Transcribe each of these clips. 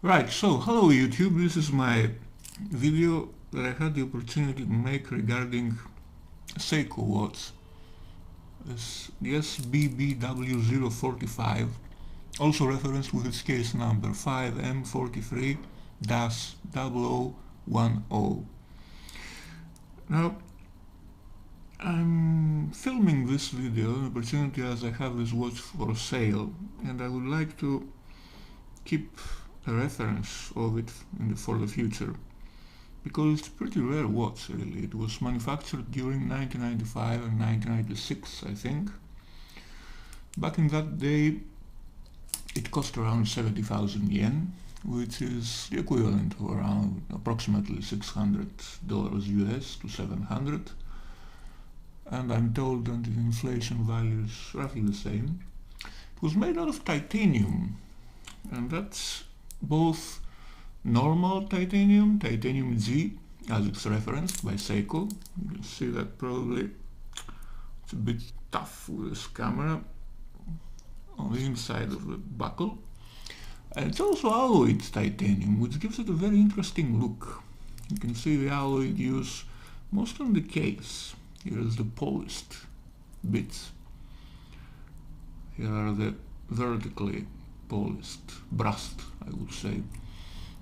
Right, so hello YouTube, this is my video that I had the opportunity to make regarding Seiko watch. The SBBW045, also referenced with its case number 5M43-0010. Now, I'm filming this video, an opportunity as I have this watch for sale, and I would like to keep a reference of it for the future, because it's a pretty rare watch really. It was manufactured during 1995 and 1996, I think. Back in that day it cost around 70,000 yen, which is the equivalent of around approximately $600 US to 700, and I'm told that the inflation value is roughly the same. It was made out of titanium, and that's both normal titanium, titanium G, as it's referenced by Seiko. You can see that probably it's a bit tough with this camera on the inside of the buckle. And it's also alloyed titanium, which gives it a very interesting look. You can see the alloy used most on the case. Here is the polished bits. Here are the vertically polished, brushed, I would say,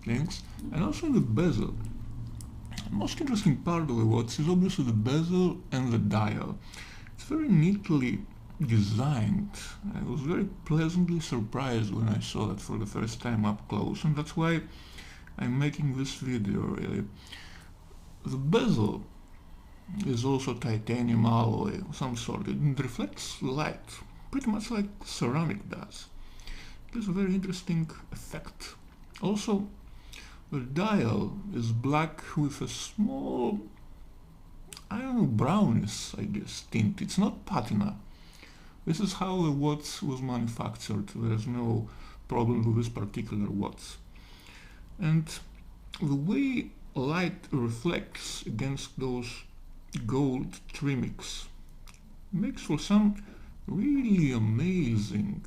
links, and also the bezel. The most interesting part of the watch is obviously the bezel and the dial. It's very neatly designed. I was very pleasantly surprised when I saw that for the first time up close, and that's why I'm making this video really. The bezel is also titanium alloy of some sort. It reflects light, pretty much like ceramic does. It's a very interesting effect. Also, the dial is black with a small, I don't know, brownish, I guess, tint. It's not patina. This is how the watch was manufactured. There's no problem with this particular watch. And the way light reflects against those gold trimmings makes for some really amazing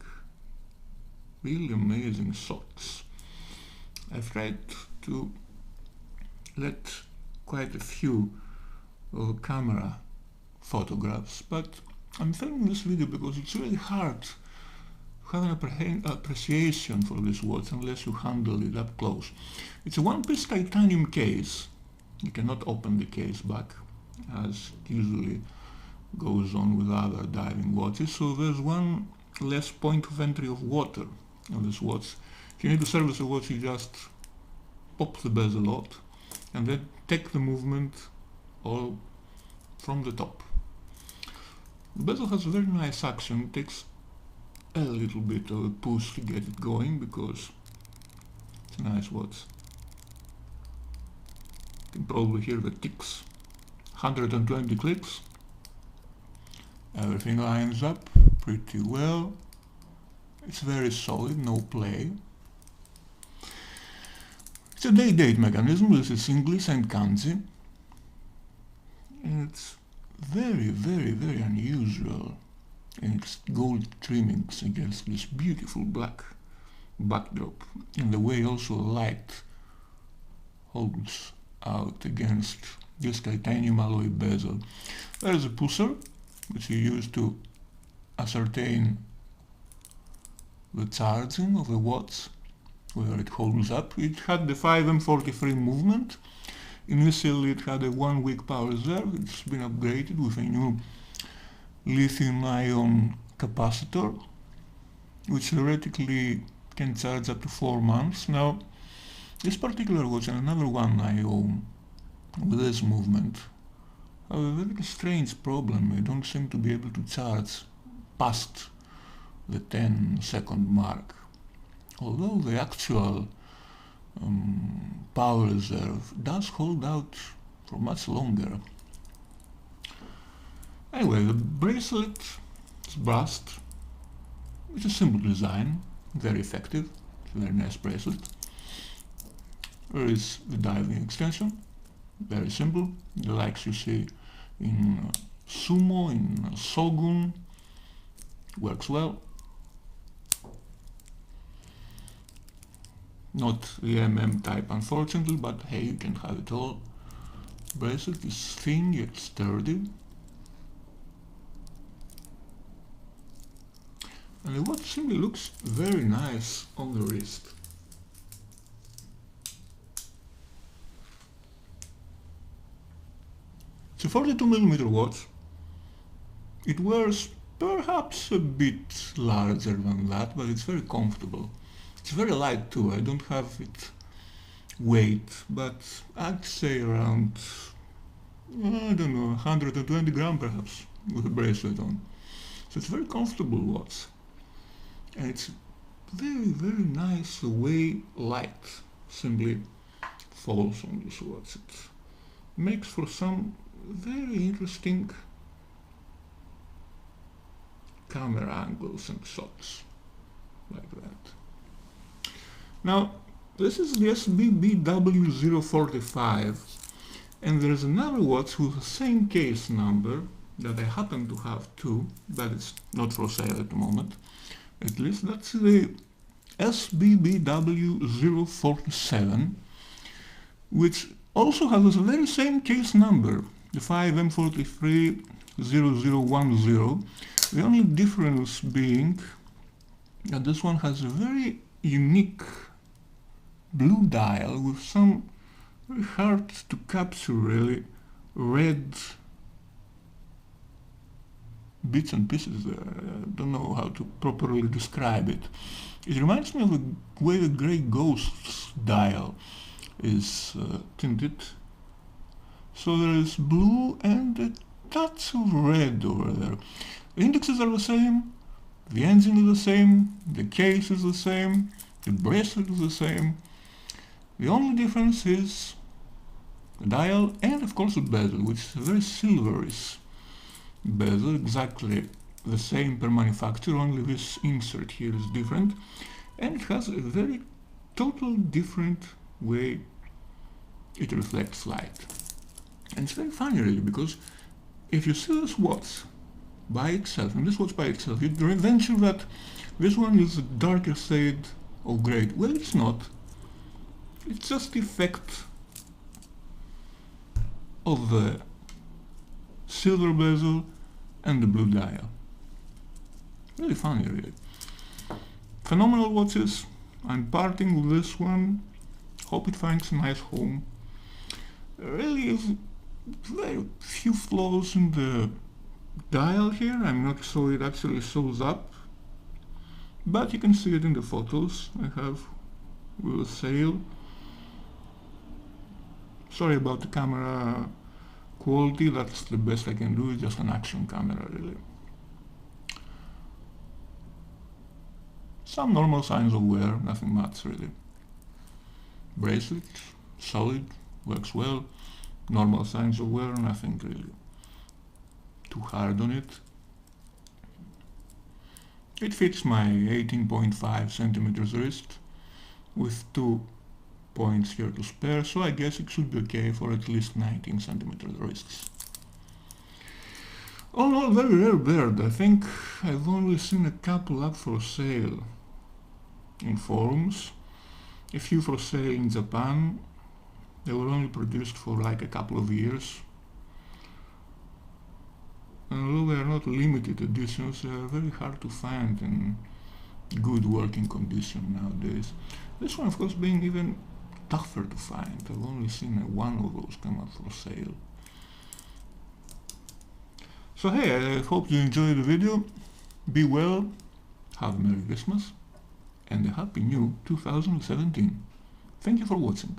shots. I've tried to let quite a few camera photographs, but I'm filming this video because it's really hard to have an appreciation for this watch unless you handle it up close. It's a one-piece titanium case. You cannot open the case back, as usually goes on with other diving watches, so there's one less point of entry of water on this watch. If you need to service the watch, you just pop the bezel out and then take the movement all from the top. The bezel has a very nice action. It takes a little bit of a push to get it going because it's a nice watch. You can probably hear the ticks. 120 clicks. Everything lines up pretty well. It's very solid, no play. It's a day-date mechanism. This is English and kanji. And it's very unusual in its gold trimmings against this beautiful black backdrop, and the way also light holds out against this titanium alloy bezel. There is a pusher which you use to ascertain the charging of the watch, whether it holds up. It had the 5M43 movement. Initially it had a 1-week power reserve. It's been upgraded with a new lithium-ion capacitor, which theoretically can charge up to 4 months. Now, this particular watch and another one I own with this movement have a very strange problem. I don't seem to be able to charge past the 10-second mark, although the actual power reserve does hold out for much longer. Anyway, the bracelet is brushed. It's a simple design, very effective. It's a very nice bracelet. There is the diving extension, very simple, the likes you see in Sumo, in Shogun, works well. Not the MM type, unfortunately, but hey, you can have it all. Bracelet is thin yet sturdy. And the watch simply looks very nice on the wrist. It's a 42mm watch. It wears perhaps a bit larger than that, but it's very comfortable. It's very light too. I don't have it weight, but I'd say around, I don't know, 120 grams perhaps with a bracelet on. So it's a very comfortable watch. And it's very, very nice the way light simply falls on this watch. It makes for some very interesting camera angles and shots like that. Now, this is the SBBW045, and there's another watch with the same case number that I happen to have too, but it's not for sale at the moment. At least that's the SBBW047, which also has the very same case number, the 5M43-0010. The only difference being that this one has a very unique blue dial with some very hard to capture really red bits and pieces there. I don't know how to properly describe it. It reminds me of the way the Grey Ghost's dial is tinted. So there is blue and a touch of red over there. The indexes are the same, the engine is the same, the case is the same, the bracelet is the same. The only difference is the dial and of course the bezel, which is a very silverish bezel, exactly the same per manufacturer, only this insert here is different, and it has a very total different way it reflects light. And it's very funny really, because if you see this watch by itself, and this watch by itself, you'd venture that this one is a darker shade of grey. Well, it's not. It's just the effect of the silver bezel and the blue dial. Really funny, really. Phenomenal watches. I'm parting with this one. Hope it finds a nice home. There really is very few flaws in the dial here. I'm not sure it actually shows up, but you can see it in the photos I have with the sale. Sorry about the camera quality, that's the best I can do. It's just an action camera really. Some normal signs of wear, nothing much really. Bracelet, solid, works well. Normal signs of wear, nothing really too hard on it. It fits my 18.5 centimeters wrist with 2 points here to spare, so I guess it should be okay for at least 19 centimeter wrists. All in all, very rare bird. I think I've only seen a couple up for sale in forums, a few for sale in Japan. They were only produced for like a couple of years. And although they are not limited editions, they are very hard to find in good working condition nowadays. This one, of course, being even tougher to find. I've only seen one of those come up for sale. So hey, I hope you enjoyed the video. Be well, have a Merry Christmas, and a Happy New 2017. Thank you for watching.